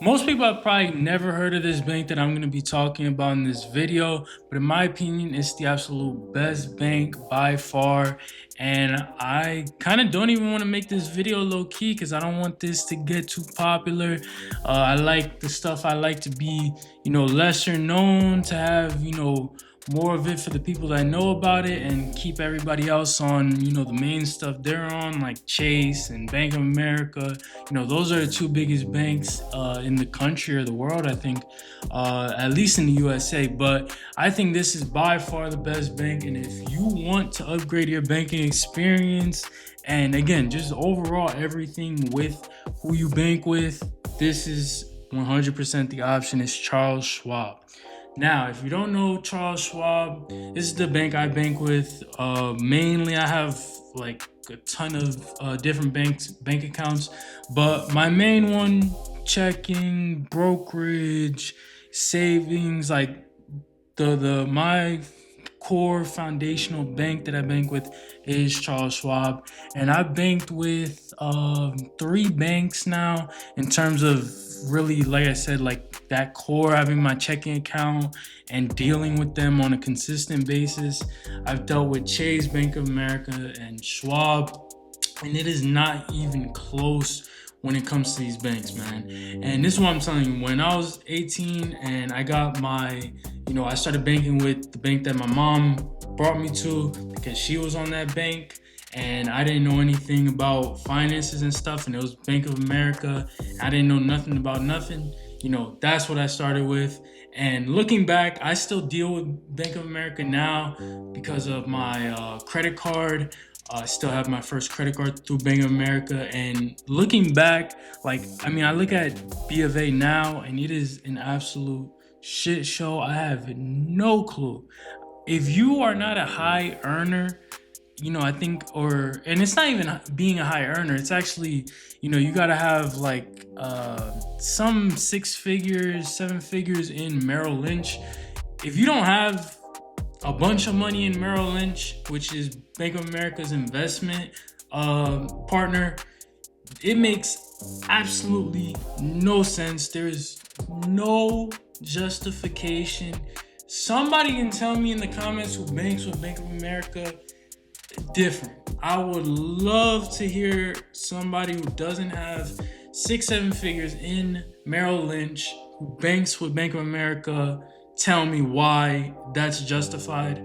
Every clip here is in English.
Most people have probably never heard of this bank that I'm going to be talking about in this video, but in my opinion, it's the absolute best bank by far. And I kind of don't even want to make this video low key because I don't want this to get too popular. I like the stuff I like to be, lesser known, to have, more of it for the people that know about it and keep everybody else on, the main stuff they're on, like Chase and Bank of America. Those are the two biggest banks in the country or the world, I think, at least in the USA. But I think this is by far the best bank. And if you want to upgrade your banking experience, and again, just overall everything with who you bank with, this is 100% the option. Is Charles Schwab. Now, if you don't know Charles Schwab, this is the bank I bank with. Mainly, I have like a ton of different bank accounts, but my main one, checking, brokerage, savings, like the my core foundational bank that I bank with is Charles Schwab, and I've banked with three banks now in terms of really, like I said, like that core, having my checking account and dealing with them on a consistent basis. I've dealt with Chase, Bank of America, and Schwab, and it is not even close when it comes to these banks, man. And this is what I'm telling you. When I was 18 and I got my, I started banking with the bank that my mom brought me to because she was on that bank, and I didn't know anything about finances and stuff, and it was Bank of America. I didn't know nothing about nothing. That's what I started with. And looking back, I still deal with Bank of America now because of my credit card. I still have my first credit card through Bank of America. And looking back, I look at B of A now, and it is an absolute shit show. I have no clue. If you are not a high earner, I think, and it's not even being a high earner, it's actually, you gotta have like some 6 figures, 7 figures in Merrill Lynch. If you don't have a bunch of money in Merrill Lynch, which is Bank of America's investment partner, it makes absolutely no sense. There is no justification. Somebody can tell me in the comments who banks with Bank of America different. I would love to hear somebody who doesn't have 6, 7 figures in Merrill Lynch, who banks with Bank of America, tell me why that's justified.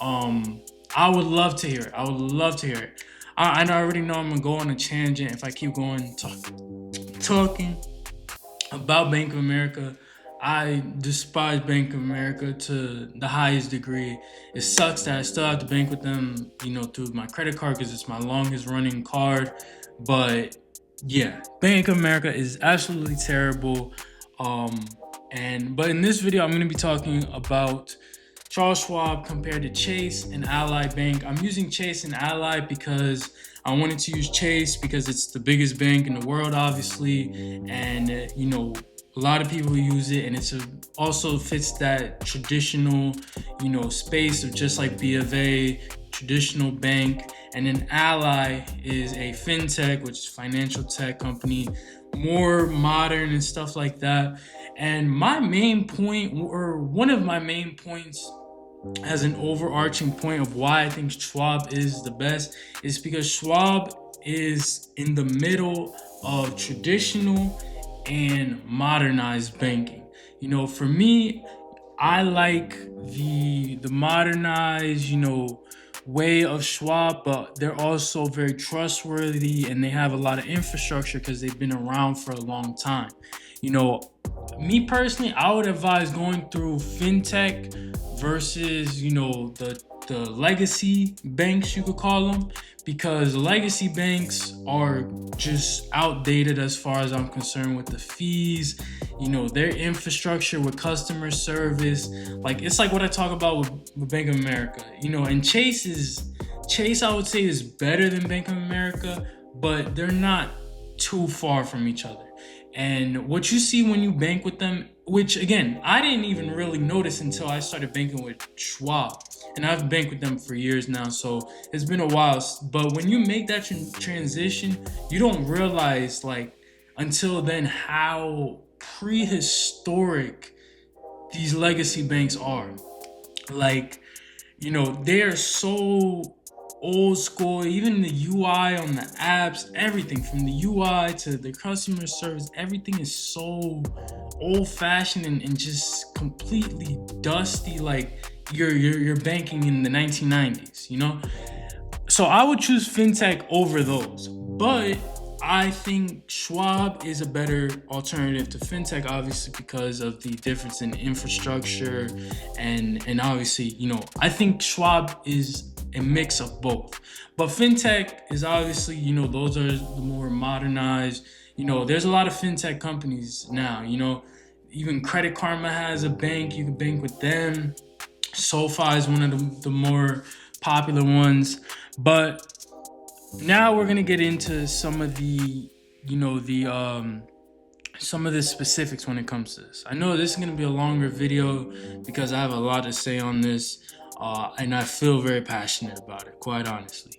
I would love to hear it. I would love to hear it. I already know I'm gonna go on a tangent if I keep going talking about Bank of America. I despise Bank of America to the highest degree. It sucks that I still have to bank with them, through my credit card because it's my longest running card. But yeah, Bank of America is absolutely terrible. But in this video, I'm going to be talking about Charles Schwab compared to Chase and Ally Bank. I'm using Chase and Ally because I wanted to use Chase because it's the biggest bank in the world, obviously, and a lot of people use it, and also fits that traditional, space of just like B of A, traditional bank. And then Ally is a fintech, which is financial tech company, more modern and stuff like that. And my main point, or one of my main points, as an overarching point of why I think Schwab is the best, is because Schwab is in the middle of traditional and modernized banking. For me, I like the modernized, way of Schwab, but they're also very trustworthy and they have a lot of infrastructure because they've been around for a long time. Me personally, I would advise going through fintech versus, the legacy banks, you could call them, because legacy banks are just outdated as far as I'm concerned with the fees, their infrastructure with customer service. Like, it's like what I talk about with Bank of America, and Chase I would say is better than Bank of America, but they're not too far from each other. And what you see when you bank with them, which again, I didn't even really notice until I started banking with Schwab. And I've banked with them for years now, so it's been a while. But when you make that transition, you don't realize, like, until then, how prehistoric these legacy banks are. Like, they are so old school. Even the UI on the apps, everything from the UI to the customer service, everything is so old fashioned and just completely dusty. Like you're banking in the 1990s, So I would choose fintech over those, but I think Schwab is a better alternative to fintech, obviously because of the difference in infrastructure, and obviously, I think Schwab is a mix of both. But fintech is obviously, those are the more modernized. There's a lot of fintech companies now. Even Credit Karma has a bank. You can bank with them. SoFi is one of the more popular ones. But now we're gonna get into some of the, some of the specifics when it comes to this. I know this is gonna be a longer video because I have a lot to say on this, and I feel very passionate about it, quite honestly.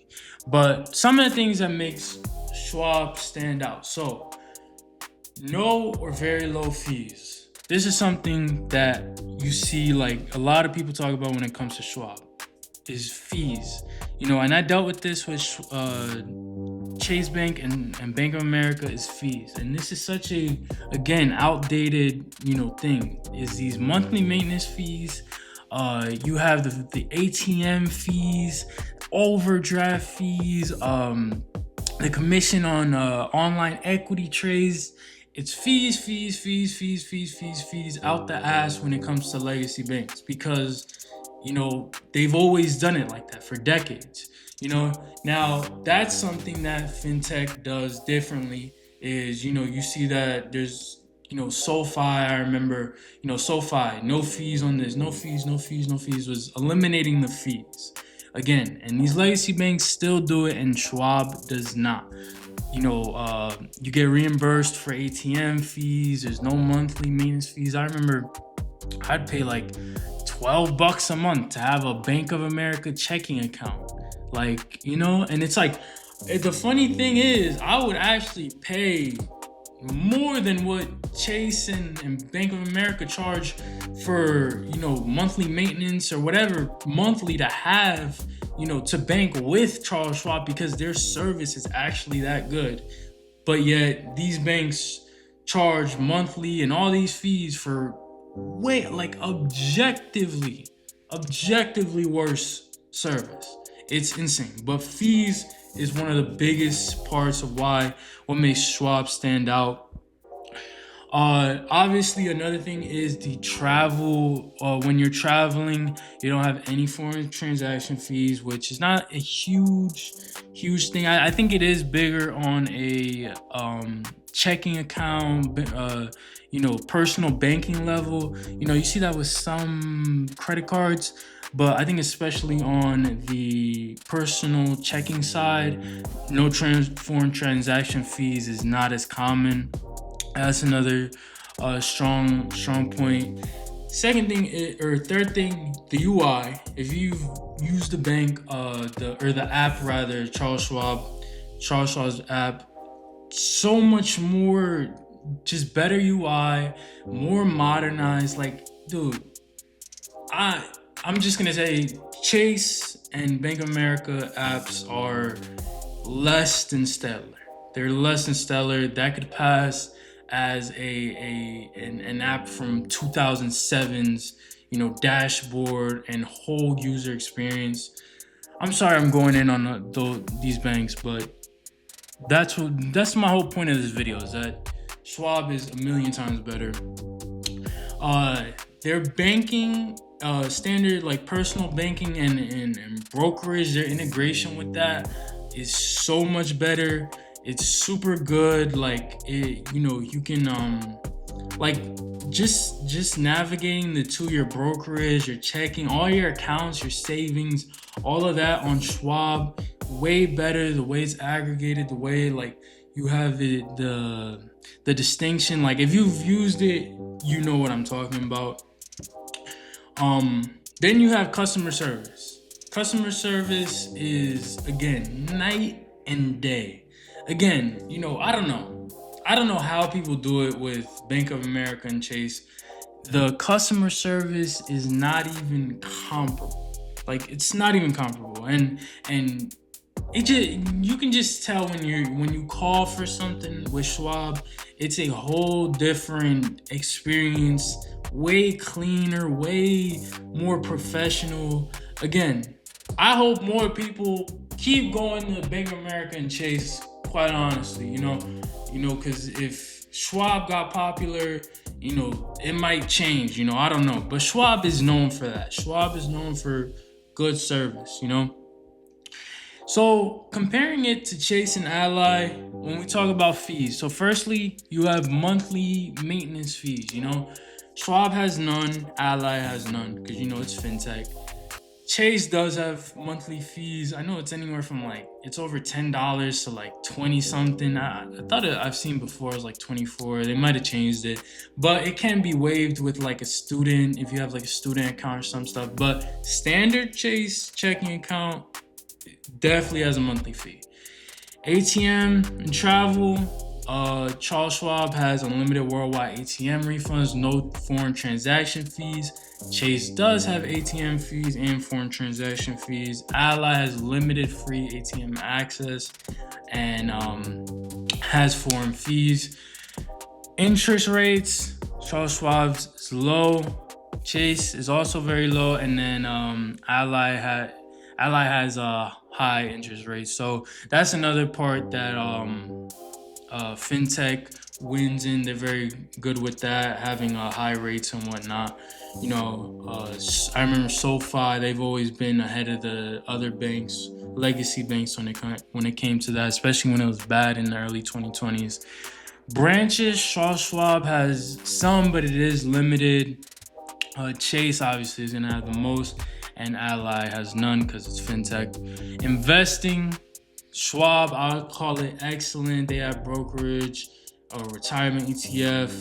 But some of the things that makes Schwab stand out. So, no or very low fees. This is something that you see like a lot of people talk about when it comes to Schwab, is fees. And I dealt with this with Chase Bank and Bank of America, is fees. And this is such a, again, outdated, thing, is these monthly maintenance fees. You have the ATM fees, overdraft fees, the commission on online equity trades. It's fees out the ass when it comes to legacy banks, because they've always done it like that for decades. Now that's something that fintech does differently. Is you see that there's SoFi. I remember SoFi, no fees on this, no fees, was eliminating the fees again, and these legacy banks still do it, and Schwab does not. You get reimbursed for ATM fees. There's no monthly maintenance fees. I remember I'd pay like $12 a month to have a Bank of America checking account. And it's like, the funny thing is, I would actually pay more than what Chase and Bank of America charge for, monthly maintenance or whatever monthly to have, to bank with Charles Schwab, because their service is actually that good. But yet these banks charge monthly and all these fees for objectively worse service. It's insane. But fees is one of the biggest parts of what makes Schwab stand out. Obviously, another thing is the travel. When you're traveling, you don't have any foreign transaction fees, which is not a huge thing. I think it is bigger on a checking account, personal banking level. You see that with some credit cards, but I think especially on the personal checking side, no foreign transaction fees is not as common. That's another strong point. Third thing, the UI. If you've used the bank, the app rather, Charles Schwab's app, so much more, just better UI, more modernized. Like, dude, I'm just gonna say Chase and Bank of America apps are less than stellar. They're less than stellar. That could pass as an app from 2007's dashboard and whole user experience. I'm sorry I'm going in on these banks, but that's my whole point of this video, is that Schwab is a million times better. Their banking standard, like personal banking and brokerage, their integration with that is so much better. It's super good. You can just navigating your brokerage, your checking, all your accounts, your savings, all of that on Schwab, way better. The way it's aggregated, the way you have the distinction. If you've used it, you know what I'm talking about. Then you have customer service. Customer service is, again, night and day. Again, I don't know. I don't know how people do it with Bank of America and Chase. The customer service is not even comparable. Like, it's not even comparable, and it just, you can just tell when you call for something with Schwab, it's a whole different experience, way cleaner, way more professional. Again, I hope more people keep going to Bank of America and Chase, quite honestly, because if Schwab got popular, it might change, I don't know. But Schwab is known for that. Schwab is known for good service. So comparing it to Chase and Ally, when we talk about fees, so firstly, you have monthly maintenance fees. Schwab has none, Ally has none, because it's fintech. Chase does have monthly fees. I know it's anywhere from it's over $10 to 20 something. I thought I've seen before it was 24. They might have changed it, but it can be waived with a student, if you have a student account or some stuff. But standard Chase checking account definitely has a monthly fee. ATM and travel. Charles Schwab has unlimited worldwide ATM refunds, no foreign transaction fees. Chase does have ATM fees and foreign transaction fees. Ally has limited free ATM access and has foreign fees. Interest rates, Charles Schwab's is low. Chase is also very low, and then Ally has high interest rates. So that's another part that fintech wins in. They're very good with that, having high rates and whatnot. I remember SoFi, they've always been ahead of the other banks, legacy banks, when it came to that, especially when it was bad in the early 2020s. Branches, Charles Schwab has some, but it is limited. Chase obviously is gonna have the most, and Ally has none because it's fintech. Investing, Schwab, I'll call it excellent. They have brokerage or retirement ETF.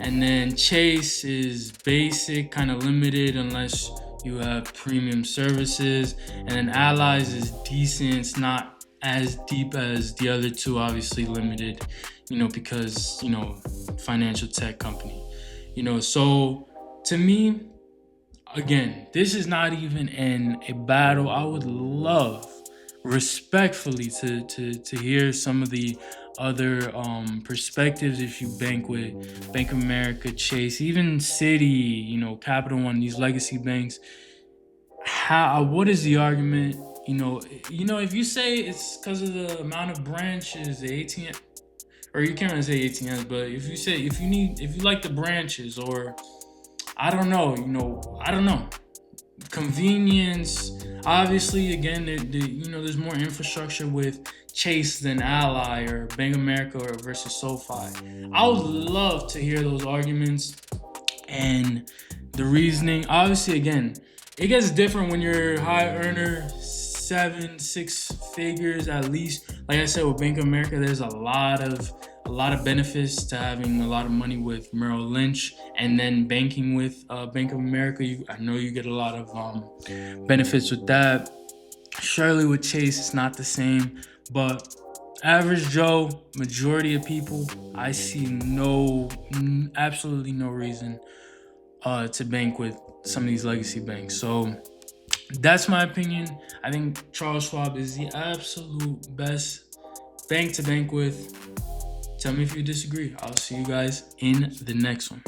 And then Chase is basic, kind of limited unless you have premium services. And then Allies is decent. It's not as deep as the other two, obviously limited, because, financial tech company. So to me, again, this is not even in a battle. I would love respectfully to hear some of the other perspectives if you bank with Bank of America, Chase, even Citi, Capital One, these legacy banks. What is the argument? If you say it's because of the amount of branches, the ATM, or you can't really say ATMs, but if you like the branches, or I don't know, convenience. Obviously, again, there's more infrastructure with Chase than Ally or Bank of America or versus SoFi. I would love to hear those arguments and the reasoning. Obviously, again, it gets different when you're a high earner, 6 figures at least. Like I said, with Bank of America, there's a lot of benefits to having a lot of money with Merrill Lynch, and then banking with Bank of America. I know you get a lot of benefits with that. Surely with Chase, it's not the same, but average Joe, majority of people, I see absolutely no reason to bank with some of these legacy banks. So that's my opinion. I think Charles Schwab is the absolute best bank to bank with. Tell me if you disagree. I'll see you guys in the next one.